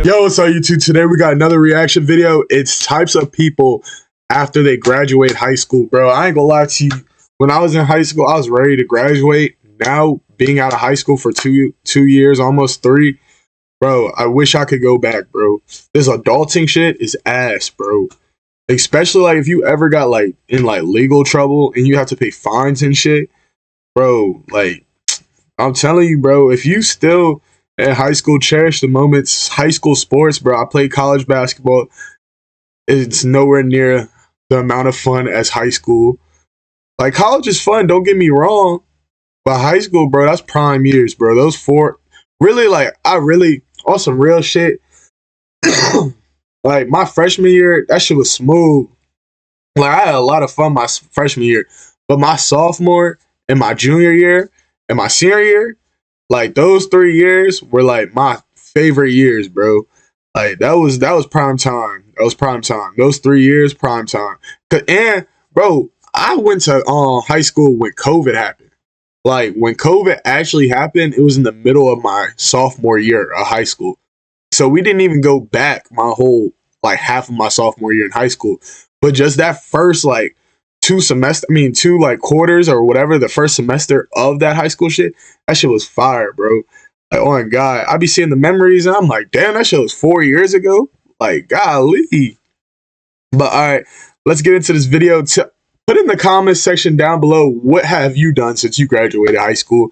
Yo, what's up, YouTube? Today we got another reaction video. It's types of people after they graduate high school, bro. I ain't gonna lie to you. When I was in high school, I was ready to graduate. Now, being out of high school for two years, almost 3, bro, I wish I could go back, bro. This adulting shit is ass, bro. Especially like if you ever got like in like legal trouble and you have to pay fines and shit, bro. Like, I'm telling you, bro, if you still in high school, cherish the moments. High school sports, bro. I played college basketball. It's nowhere near the amount of fun as high school. Like, college is fun, don't get me wrong. But high school, bro, that's prime years, bro. Those 4, really, like, on some real shit. Like, my freshman year, that shit was smooth. Like, I had a lot of fun my freshman year. But my sophomore and my junior year and my senior year, like, those 3 years were like my favorite years, bro. Like, that was prime time. That was prime time. Those 3 years, prime time. And bro, I went to high school when COVID happened. Like, when COVID actually happened, it was in the middle of my sophomore year of high school. So we didn't even go back my whole, like, half of my sophomore year in high school. But just that first, like, 2 like quarters or whatever, the first semester of that high school shit, that shit was fire, bro. Like, oh my god, I be seeing the memories and I'm like, damn, that shit was 4 years ago. Like, golly. But all right, let's get into this video. Put in the comments section down below, what have you done since you graduated high school?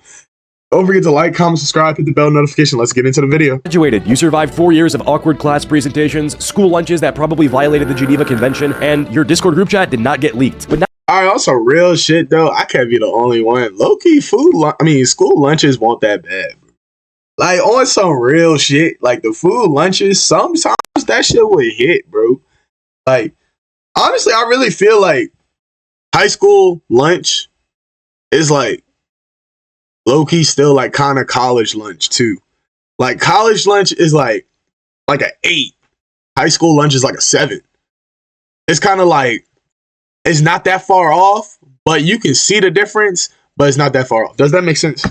Don't forget to like, comment, subscribe, hit the bell notification. Let's get into the video. Graduated. You survived 4 years of awkward class presentations, school lunches that probably violated the Geneva Convention, and your Discord group chat did not get leaked. But now alright, also real shit though, I can't be the only one. Low-key school lunches weren't that bad, bro. Like, on some real shit, like the food lunches, sometimes that shit would hit, bro. Like, honestly, I really feel like high school lunch is like low-key still like kind of college lunch too. Like, college lunch is like an 8. High school lunch is like a 7. It's kind of like, it's not that far off, but you can see the difference, but it's not that far off. Does that make sense?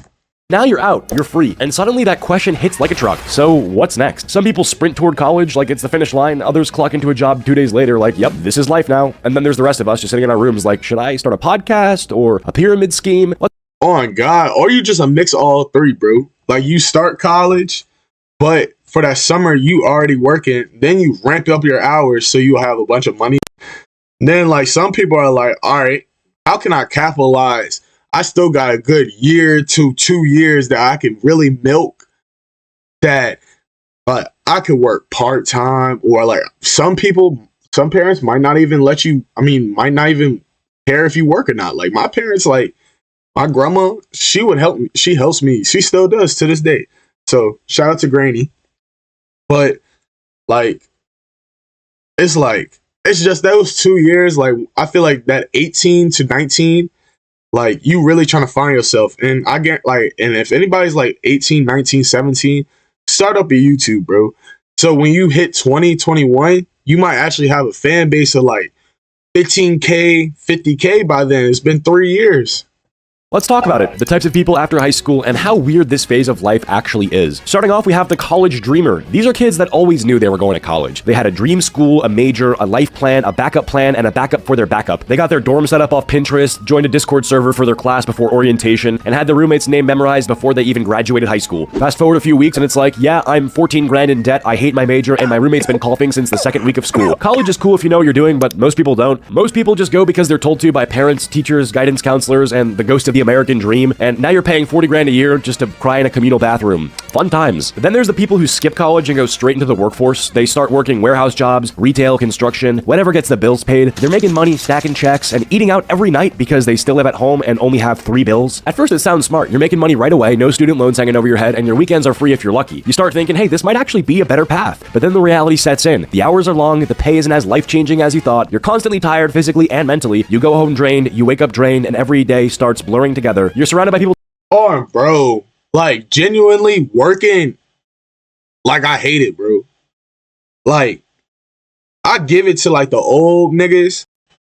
now you're out, you're free, and suddenly that question hits like a truck. So what's next? Some people sprint toward college like it's the finish line, others clock into a job 2 days later like, yep, this is life now. And then there's the rest of us just sitting in our rooms like, should I start a podcast or a pyramid scheme? Oh my god, or you just a mix of all 3, bro. Like, you start college, but for that summer you already working, then you ramp up your hours so you'll have a bunch of money. Then, like, some people are like, all right, how can I capitalize? I still got a good year to 2 years that I can really milk, that I could work part-time, or like some parents might not even let you, might not even care if you work or not. Like, my parents, like, my grandma, she would help me. She helps me. She still does to this day. So shout out to Granny. But like, it's just those 2 years. Like, I feel like that 18 to 19, like, you really trying to find yourself. And I get like, and if anybody's like 18, 19, 17, start up a YouTube, bro. So when you hit 20, 21, you might actually have a fan base of like 15K, 50K by then. It's been 3 years. Let's talk about it, the types of people after high school and how weird this phase of life actually is. Starting off, we have the college dreamer. These are kids that always knew they were going to college. They had a dream school, a major, a life plan, a backup plan, and a backup for their backup. They got their dorm set up off Pinterest, joined a Discord server for their class before orientation, and had their roommate's name memorized before they even graduated high school. Fast forward a few weeks and it's like, yeah, I'm 14 grand in debt, I hate my major, and my roommate's been coughing since the 2nd week of school. College is cool if you know what you're doing, but most people don't. Most people just go because they're told to by parents, teachers, guidance counselors, and the ghost of the American dream. And now you're paying 40 grand a year just to cry in a communal bathroom. Fun times. But then there's the people who skip college and go straight into the workforce. They start working warehouse jobs, retail, construction, whatever gets the bills paid. They're making money, stacking checks, and eating out every night because they still live at home and only have 3 bills. At first it sounds smart. You're making money right away, no student loans hanging over your head, and your weekends are free if you're lucky. You start thinking, hey, this might actually be a better path. But then the reality sets in. The hours are long, the pay isn't as life-changing as you thought, you're constantly tired physically and mentally, you go home drained, you wake up drained, and every day starts blurring together. You're surrounded by people. Oh, bro, like, genuinely working like I hate it, bro. Like, I give it to like the old niggas,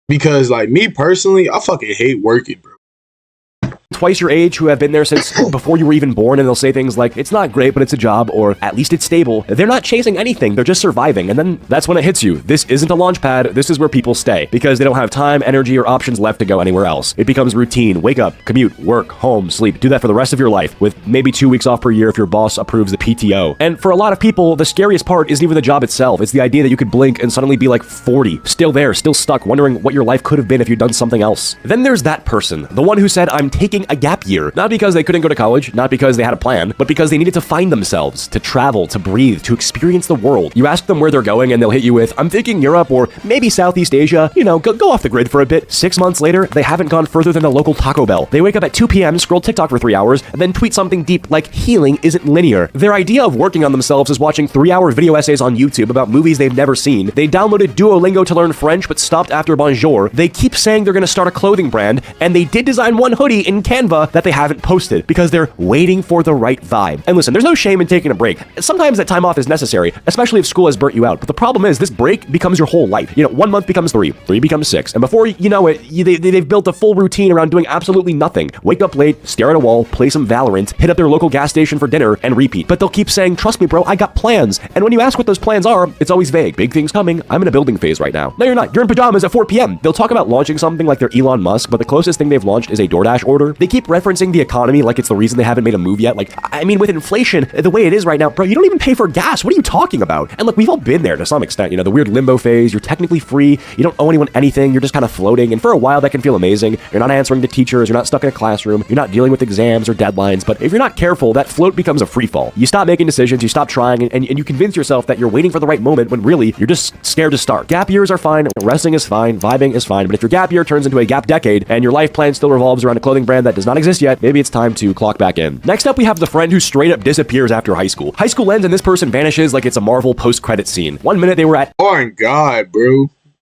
because like, me personally, I fucking hate working, bro. twice your age who have been there since before you were even born, and they'll say things like, it's not great, but it's a job, or at least it's stable. They're not chasing anything, they're just surviving. And then that's when it hits you. This isn't a launch pad, this is where people stay, because they don't have time, energy, or options left to go anywhere else. It becomes routine. Wake up, commute, work, home, sleep. Do that for the rest of your life, with maybe 2 weeks off per year if your boss approves the PTO. And for a lot of people, the scariest part isn't even the job itself. It's the idea that you could blink and suddenly be like 40, still there, still stuck, wondering what your life could have been if you'd done something else. Then there's that person, the one who said, I'm taking a gap year, not because they couldn't go to college, not because they had a plan, but because they needed to find themselves, to travel, to breathe, to experience the world. You ask them where they're going and they'll hit you with, I'm thinking Europe or maybe Southeast Asia, go off the grid for a bit. 6 months later, they haven't gone further than the local Taco Bell. They wake up at 2 p.m., scroll TikTok for 3 hours, and then tweet something deep like healing isn't linear. Their idea of working on themselves is watching 3-hour video essays on YouTube about movies they've never seen. They downloaded Duolingo to learn French but stopped after bonjour. They keep saying they're going to start a clothing brand, and they did design one hoodie in Canva that they haven't posted because they're waiting for the right vibe. And listen, there's no shame in taking a break. Sometimes that time off is necessary, especially if school has burnt you out. But the problem is this break becomes your whole life. 1 month becomes 3, 3 becomes 6. And before you know it, they've built a full routine around doing absolutely nothing. Wake up late, stare at a wall, play some Valorant, hit up their local gas station for dinner, and repeat. But they'll keep saying, trust me, bro, I got plans. And when you ask what those plans are, it's always vague. Big things coming. I'm in a building phase right now. No, you're not. You're in pajamas at 4 p.m. They'll talk about launching something like they're Elon Musk, but the closest thing they've launched is a DoorDash order. They keep referencing the economy like it's the reason they haven't made a move yet. With inflation, the way it is right now, bro, you don't even pay for gas. What are you talking about? And look, we've all been there to some extent. The weird limbo phase. You're technically free. You don't owe anyone anything. You're just kind of floating. And for a while, that can feel amazing. You're not answering to teachers. You're not stuck in a classroom. You're not dealing with exams or deadlines. But if you're not careful, that float becomes a free fall. You stop making decisions. You stop trying. And you convince yourself that you're waiting for the right moment when really you're just scared to start. Gap years are fine. Resting is fine. Vibing is fine. But if your gap year turns into a gap decade and your life plan still revolves around a clothing brand that does not exist yet, maybe it's time to clock back in. Next up, we have the friend who straight up disappears after high school. High school ends and this person vanishes like it's a Marvel post-credit scene. 1 minute they were at... Oh my God, bro.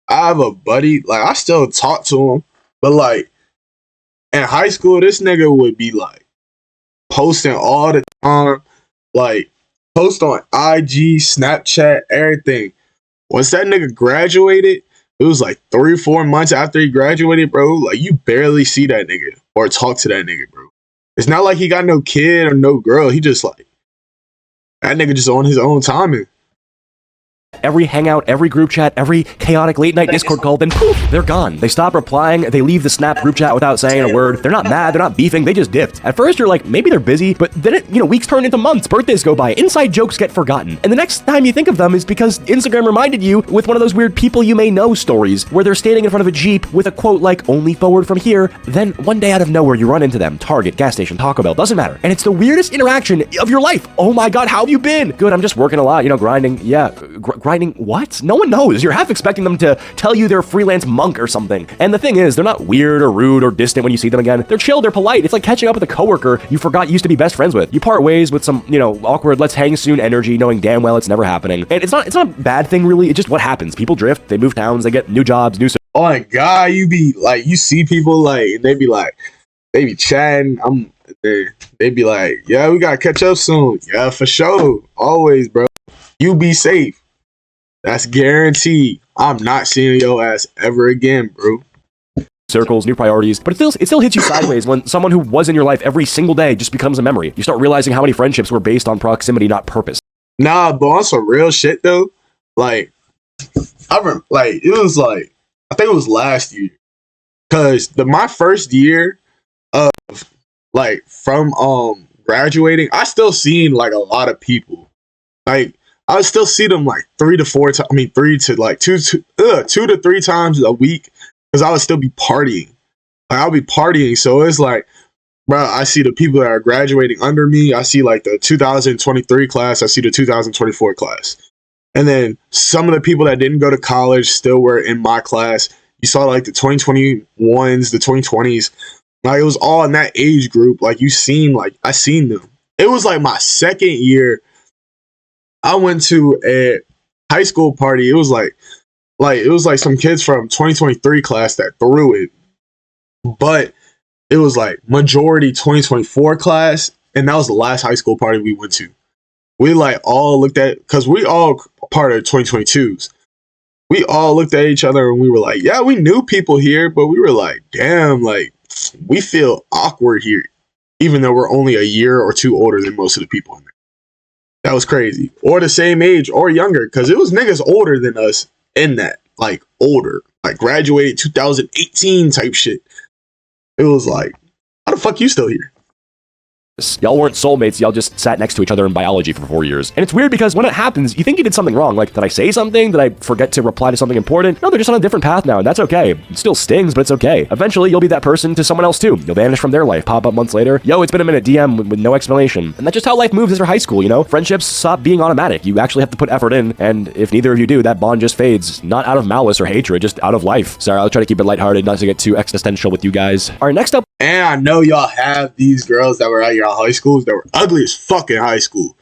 I have a buddy, I still talk to him, but in high school, this nigga would be posting all the time, post on IG, Snapchat, everything. Once that nigga graduated, it was 3 or 4 months after he graduated, bro. You barely see that nigga or talk to that nigga, bro. It's not like he got no kid or no girl. He just that nigga just on his own timing. Every hangout, every group chat, every chaotic late night Discord call, then poof, they're gone. They stop replying, they leave the Snap group chat without saying a word. They're not mad, they're not beefing, they just dipped. At first you're like, maybe they're busy, but then weeks turn into months, birthdays go by, inside jokes get forgotten. And the next time you think of them is because Instagram reminded you with one of those weird people you may know stories, where they're standing in front of a Jeep with a quote like, only forward from here. Then one day out of nowhere you run into them, Target, gas station, Taco Bell, doesn't matter. And it's the weirdest interaction of your life. Oh my God, how have you been? Good, I'm just working a lot, grinding. Yeah, grinding what? No one knows. You're half expecting them to tell you they're a freelance monk or something. And the thing is, they're not weird or rude or distant when you see them again. They're chill, they're polite. It's like catching up with a coworker you forgot you used to be best friends with. You part ways with some, awkward let's hang soon energy, knowing damn well it's never happening. And it's not a bad thing really. It's just what happens. People drift, they move towns, they get new jobs, new... Oh my God, you see people they be chatting. They be like, yeah, we gotta catch up soon. Yeah, for sure. Always, bro. You be safe. That's guaranteed. I'm not seeing your ass ever again, bro. Circles, new priorities, but it still hits you sideways when someone who was in your life every single day just becomes a memory. You start realizing how many friendships were based on proximity, not purpose. Nah, but on some real shit though, it was I think it was last year, cause my first year of from graduating, I still seen a lot of people. I would still see them 3 to 4 times. I mean, 3 to 2 to 3 times a week, because I would still be partying. I'll be partying, so it's bro, I see the people that are graduating under me. I see the 2023 class. I see the 2024 class, and then some of the people that didn't go to college still were in my class. You saw the 2021s, the 2020s. It was all in that age group. I seen them. It was my second year. I went to a high school party. It was it was some kids from 2023 class that threw it, but it was majority 2024 class, and that was the last high school party we went to. We all looked at, because we all part of 2022s. We all looked at each other and we were yeah, we knew people here, but we were damn, we feel awkward here, even though we're only a year or two older than most of the people in there. That was crazy. Or the same age or younger, because it was niggas older than us in that. Like, older. Like, graduated 2018 type shit. It was like, how the fuck you still here? Y'all weren't soulmates, y'all just sat next to each other in biology for 4 years. And it's weird because when it happens, you think you did something wrong. Like, did I say something? Did I forget to reply to something important? No, they're just on a different path now, and that's okay. It still stings, but it's okay. Eventually, you'll be that person to someone else too. You'll vanish from their life, pop up months later. Yo, it's been a minute, DM with no explanation. And that's just how life moves after high school, you know? Friendships stop being automatic. You actually have to put effort in, and if neither of you do, that bond just fades. Not out of malice or hatred, just out of life. Sorry, I'll try to keep it lighthearted, not to get too existential with you guys. All right, next up. And I know y'all have these girls that were at your high schools that were ugly as fuck in high school.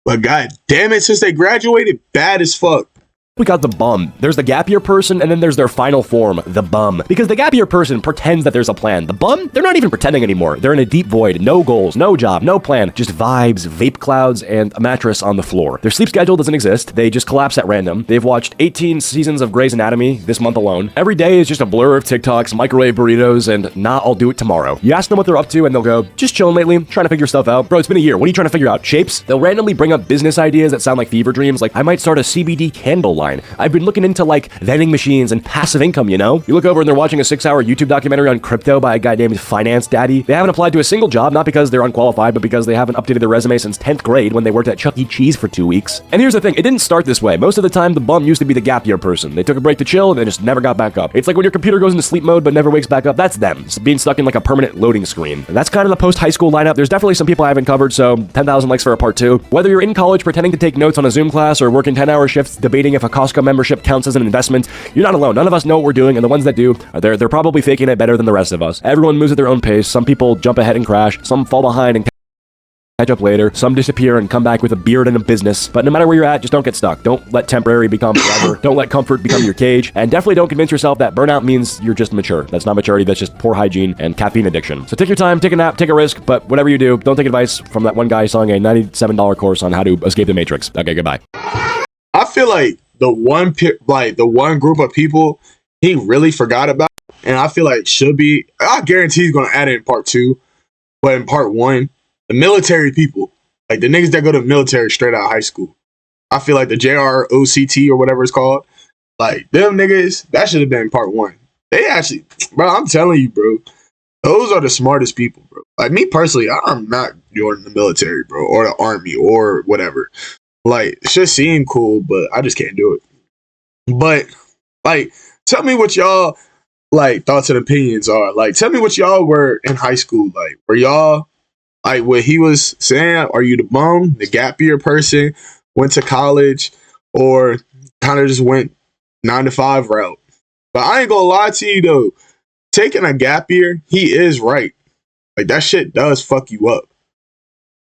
But god damn it, since they graduated, bad as fuck. We got the bum. There's the gap year person, and then there's their final form, the bum. Because the gap year person pretends that there's a plan. The bum, they're not even pretending anymore. They're in a deep void, no goals, no job, no plan, just vibes, vape clouds, and a mattress on the floor. Their sleep schedule doesn't exist. They just collapse at random. They've watched 18 seasons of Grey's Anatomy this month alone. Every day is just a blur of TikToks, microwave burritos, and nah, I'll do it tomorrow. You ask them what they're up to, and they'll go, just chilling lately, trying to figure stuff out. Bro, it's been a year. What are you trying to figure out? Shapes? They'll randomly bring up business ideas that sound like fever dreams, like I might start a CBD candle line. I've been looking into like vending machines and passive income, you know? You look over and they're watching a 6-hour YouTube documentary on crypto by a guy named Finance Daddy. They haven't applied to a single job, not because they're unqualified, but because they haven't updated their resume since 10th grade when they worked at Chuck E. Cheese for 2 weeks. And here's the thing, it didn't start this way. Most of the time, the bum used to be the gap year person. They took a break to chill and they just never got back up. It's like when your computer goes into sleep mode but never wakes back up, that's them. It's being stuck in like a permanent loading screen. And that's kind of the post-high school lineup. There's definitely some people I haven't covered, so 10,000 likes for a part 2. Whether you're in college pretending to take notes on a Zoom class or working 10-hour shifts debating if a Costco membership counts as an investment, you're not alone. None of us know what we're doing, and the ones that do, they're probably faking it better than the rest of us. Everyone moves at their own pace. Some people jump ahead and crash. Some fall behind and catch up later. Some disappear and come back with a beard and a business. But no matter where you're at, just don't get stuck. Don't let temporary become forever. Don't let comfort become your cage. And definitely don't convince yourself that burnout means you're just mature. That's not maturity. That's just poor hygiene and caffeine addiction. So take your time, take a nap, take a risk, but whatever you do, don't take advice from that one guy selling a $97 course on how to escape the Matrix. Okay, goodbye. I feel like the one group of people he really forgot about, and I feel like should be. I guarantee he's gonna add it in part 2, but in part 1, the military people, like the niggas that go to military straight out of high school. I feel like the JROCT or whatever it's called, like them niggas, that should have been part 1. They actually, bro, I'm telling you, bro, those are the smartest people, bro. Like me personally, I'm not joining the military, bro, or the army or whatever. Like, it should seem cool, but I just can't do it. But, like, tell me what y'all, like, thoughts and opinions are. Like, tell me what y'all were in high school. Like, were y'all, like, what he was saying, are you the bum, the gap year person, went to college, or kind of just went 9 to 5 route? But I ain't gonna lie to you, though. Taking a gap year, he is right. Like, that shit does fuck you up.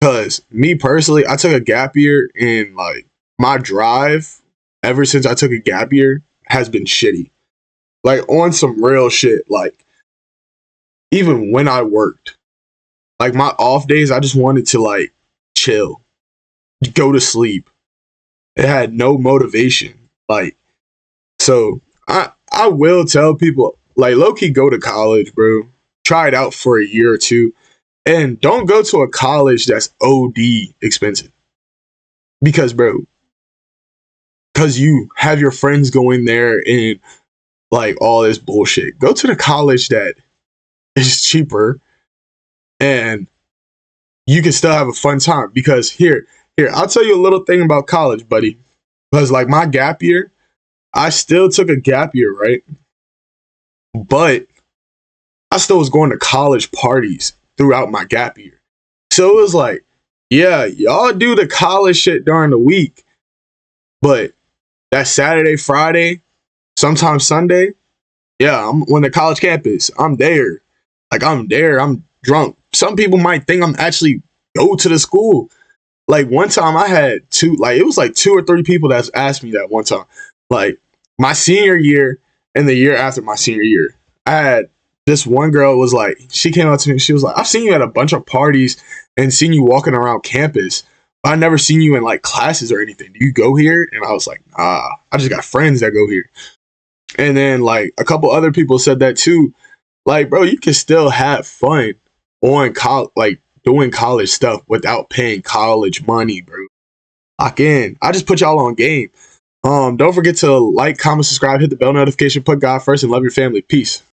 Because me personally, I took a gap year, and like my drive ever since I took a gap year has been shitty. Like on some real shit. Like even when I worked, like my off days, I just wanted to like chill, go to sleep. It had no motivation. Like so, I will tell people like low key go to college, bro. Try it out for a year or two. And don't go to a college that's OD expensive. Because, bro, because you have your friends going there and like all this bullshit. Go to the college that is cheaper and you can still have a fun time. Because here, I'll tell you a little thing about college, buddy. Because like my gap year, I still took a gap year, right? But I still was going to college parties throughout my gap year. So it was like, yeah, y'all do the college shit during the week, but that Saturday, Friday, sometimes Sunday, yeah, I'm on the college campus. I'm there. Like I'm there. I'm drunk. Some people might think I'm actually go to the school. Like one time I had it was like 2 or 3 people that's asked me that one time. Like my senior year and the year after my senior year, I had this one girl was like, she came up to me, she was like, I've seen you at a bunch of parties and seen you walking around campus, but I've never seen you in like classes or anything. Do you go here? And I was like, I just got friends that go here. And then like a couple other people said that too. Like, bro, you can still have fun on like doing college stuff without paying college money, bro. Lock in. I just put y'all on game. Don't forget to like, comment, subscribe, hit the bell notification, put God first, and love your family. Peace.